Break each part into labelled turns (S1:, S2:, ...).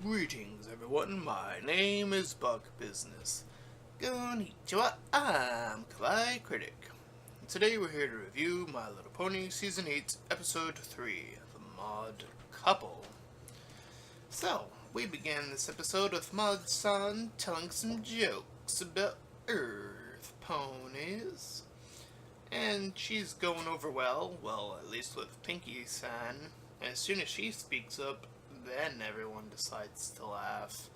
S1: Greetings everyone, my name is Business. Konnichiwa, I'm Kawaii Critic. And today we're here to review My Little Pony Season 8, Episode 3, The Mod Couple. So, we began this episode with Mod-san telling some jokes about Earth ponies. And she's going over well, at least with Pinky-san. As soon as she speaks up, then everyone decides to laugh.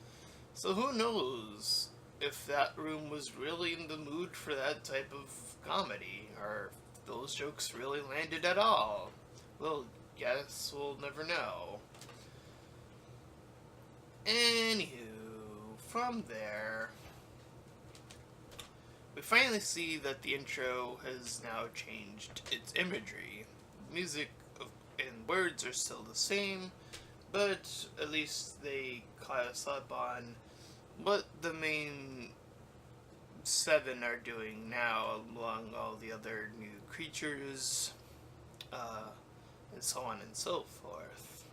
S1: So who knows if that room was really in the mood for that type of comedy, or if those jokes really landed at all. Well, guess we'll never know. Anywho, from there, we finally see that the intro has now changed its imagery. Music and words are still the same, but at least they caught us up on what the main 7 are doing now, along all the other new creatures, and so on and so forth.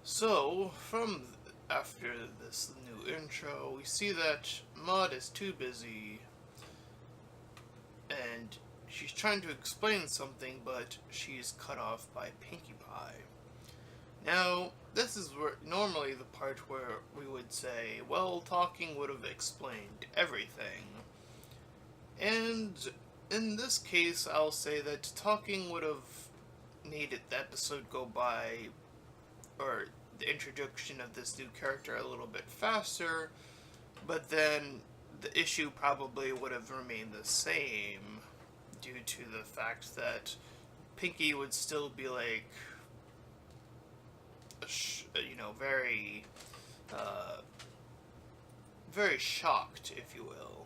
S1: So, after this new intro, we see that Maud is too busy, and she's trying to explain something, but she's cut off by Pinkie Pie. Now, this is normally the part where we would say, well, talking would have explained everything. And in this case, I'll say that talking would have made the episode go by, or the introduction of this new character a little bit faster, but then the issue probably would have remained the same, due to the fact that Pinkie would still be like, very shocked, if you will.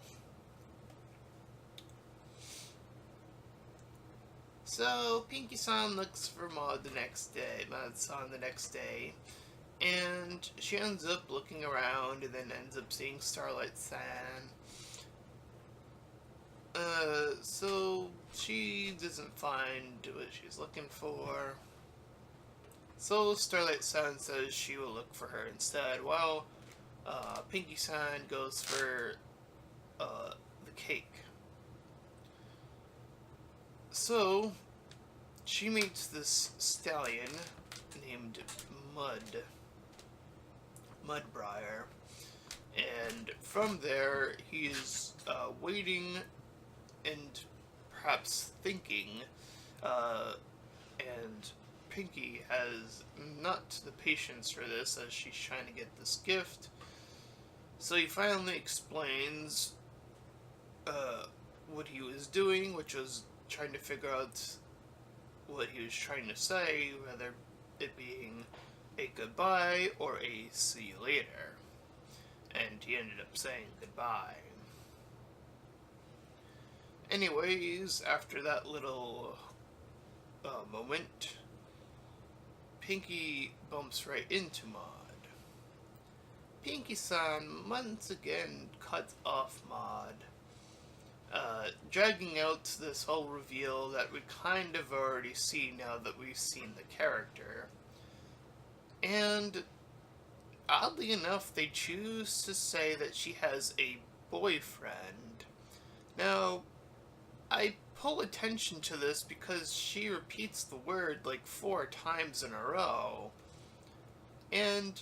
S1: So Pinkie-san looks for Mod-san the next day, and she ends up looking around and then ends up seeing Starlight-san. So she doesn't find what she's looking for. So Starlight-san says she will look for her instead, while Pinkie-san goes for the cake. So she meets this stallion named Mudbriar, and from there he's waiting and perhaps thinking, and Pinkie has not the patience for this, as she's trying to get this gift. So he finally explains what he was doing, which was trying to figure out what he was trying to say, whether it being a goodbye or a see you later. And he ended up saying goodbye. Anyways, after that little moment, Pinkie bumps right into Maud. Pinkie-san once again cuts off Maud, dragging out this whole reveal that we kind of already see now that we've seen the character. And oddly enough, they choose to say that she has a boyfriend. Now, I pull attention to this because she repeats the word like 4 times in a row. And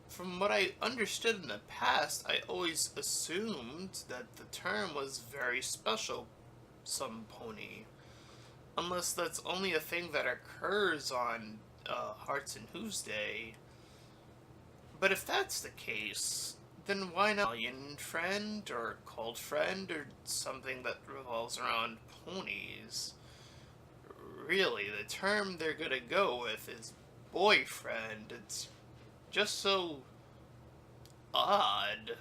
S1: from what I understood in the past, I always assumed that the term was very special, some pony. Unless that's only a thing that occurs on Hearts and Hooves Day. But if that's the case, then why not Italian friend, or cult friend, or something that revolves around ponies? Really, the term they're gonna go with is boyfriend. It's just so odd,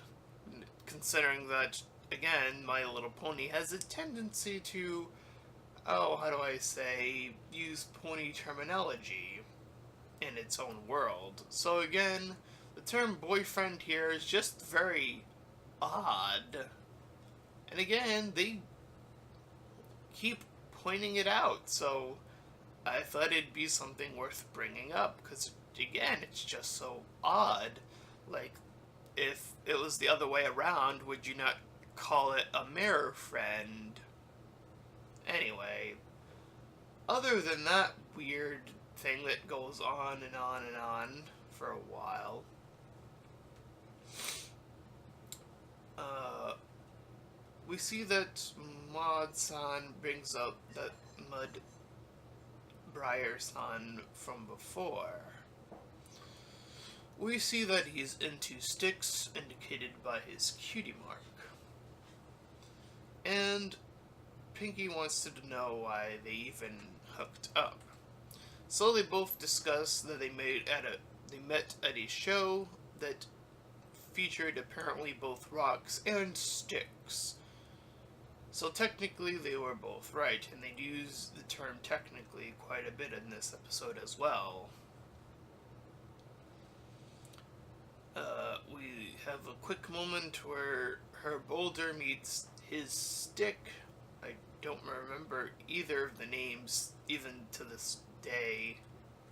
S1: considering that, again, My Little Pony has a tendency to, how do I say, use pony terminology in its own world. So again, the term boyfriend here is just very odd. And again, they keep pointing it out, so I thought it'd be something worth bringing up, because, again, it's just so odd. Like, if it was the other way around, would you not call it a mirror friend? Anyway, other than that weird thing that goes on and on and on for a while, we see that Maud-san brings up that Mudbriar-san from before. We see that he's into sticks, indicated by his cutie mark. And Pinky wants to know why they even hooked up. So they both discuss that they met at a show that featured apparently both rocks and sticks. So technically they were both right, and they use the term technically quite a bit in this episode as well. We have a quick moment where her boulder meets his stick. I don't remember either of the names, even to this day.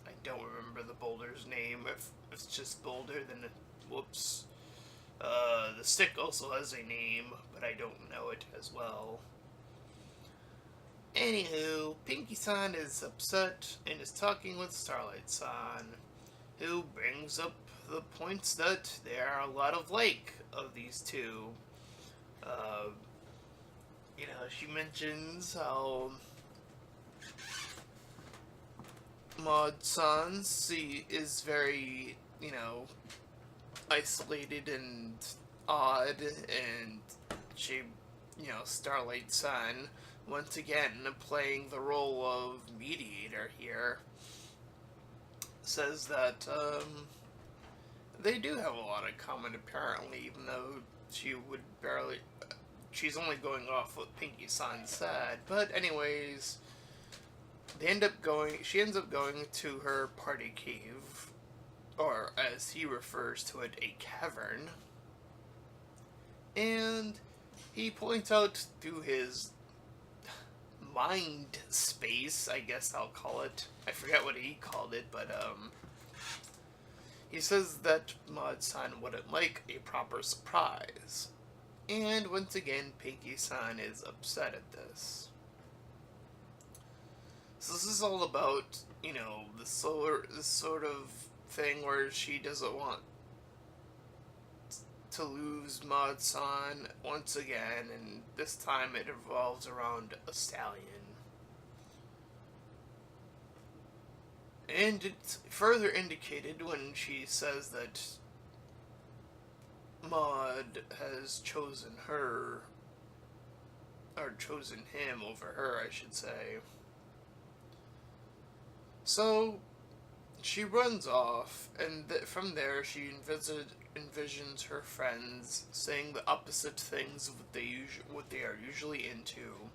S1: I don't remember the boulder's name. If it's just boulder, then whoops. The stick also has a name, but I don't know it as well. Anywho, Pinky-san is upset and is talking with Starlight-san, who brings up the points that there are a lot of these two. She mentions how Maud-san is very, isolated and odd, and she, Starlight-san, once again playing the role of mediator here, says that, they do have a lot in common, apparently, even though she's only going off what Pinky-san said. But anyways, she ends up going to her party cave, or as he refers to it, a cavern. And he points out through his mind space, I guess I'll call it. I forget what he called it, but, he says that Maud-san wouldn't like a proper surprise. And once again, Pinky-san is upset at this. So this is all about, this sort of thing where she doesn't want to lose Maud-san once again, and this time it revolves around a stallion. And it's further indicated when she says that Maud has chosen her, or chosen him over her, I should say. So, she runs off, and from there she envisions her friends saying the opposite things of what they are usually into.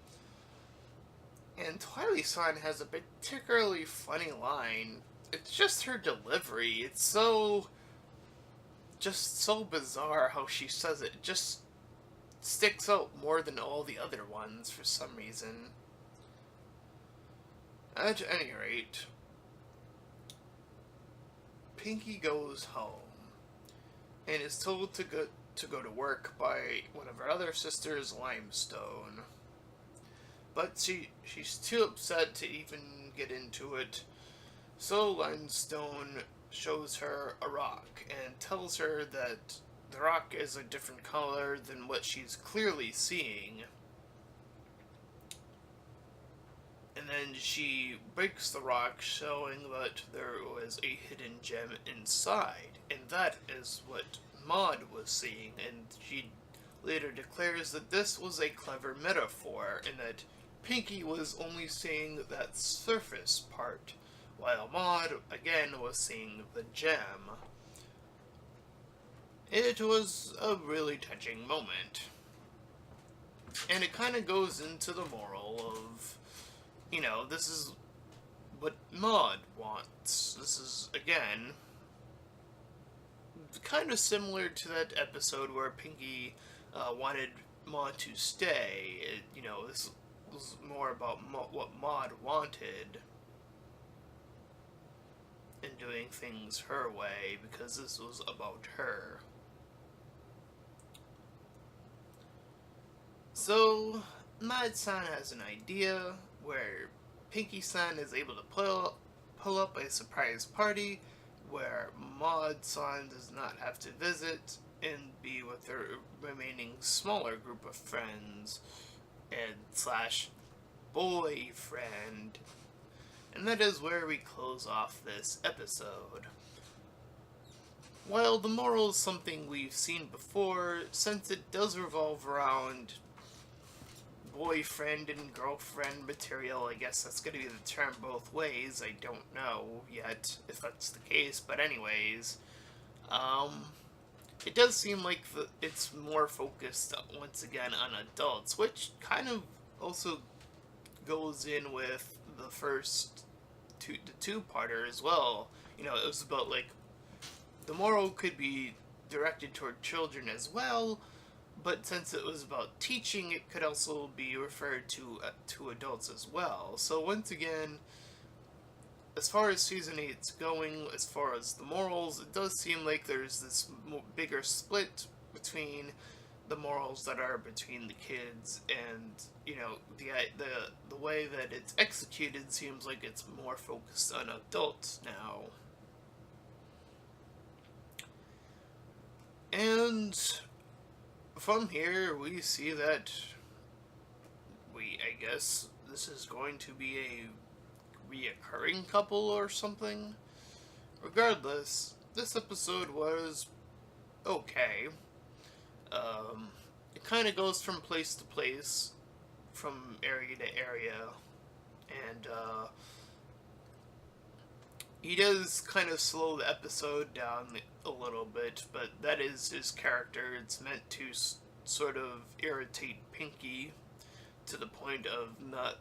S1: And Twilight-san has a particularly funny line. It's just her delivery. It's just so bizarre how she says it. It just sticks out more than all the other ones for some reason. At any rate, Pinky goes home and is told to go to work by one of her other sisters, Limestone. But she's too upset to even get into it, so Limestone shows her a rock and tells her that the rock is a different color than what she's clearly seeing. And then she breaks the rock, showing that there was a hidden gem inside, and that is what Maud was seeing, and she later declares that this was a clever metaphor, and that Pinky was only seeing that surface part, while Maud, again, was seeing the gem. It was a really touching moment. And it kind of goes into the moral of, this is what Maud wants. This is, again, kind of similar to that episode where Pinky wanted Maud to stay. This was more about what Maud wanted. and doing things her way because this was about her. So, Mad-san has an idea where Pinky-san is able to pull up a surprise party where Maud-san does not have to visit and be with her remaining smaller group of friends and slash boyfriend. And that is where we close off this episode. While the moral is something we've seen before, since it does revolve around boyfriend and girlfriend material, I guess that's going to be the term both ways. I don't know yet if that's the case, but anyways, it does seem like it's more focused once again on adults, which kind of also goes in with the first two-parter as well. You know, it was about like the moral could be directed toward children as well, but since it was about teaching, it could also be referred to adults as well. So once again, as far as season 8's going, as far as the morals, it does seem like there's this bigger split between the morals that are between the kids, and you know, the way that it's executed seems like it's more focused on adults now. And from here, we see that I guess this is going to be a reoccurring couple or something. Regardless, this episode was okay. It kind of goes from place to place, from area to area, and he does kind of slow the episode down a little bit, but that is his character. It's meant to sort of irritate Pinky to the point of not,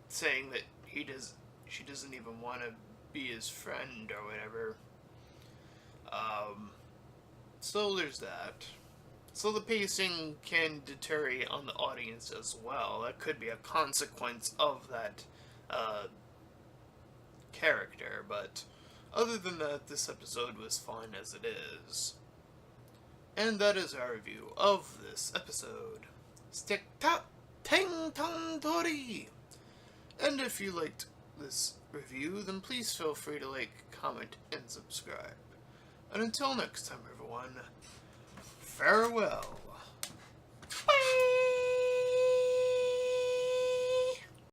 S1: saying that she doesn't even want to be his friend or whatever. So there's that. So the pacing can deteriorate on the audience as well. That could be a consequence of that character, but other than that, this episode was fine as it is. And that is our review of this episode. Stick tap ting tong tori! And if you liked this review, then please feel free to like, comment, and subscribe. And until next time, everyone, farewell.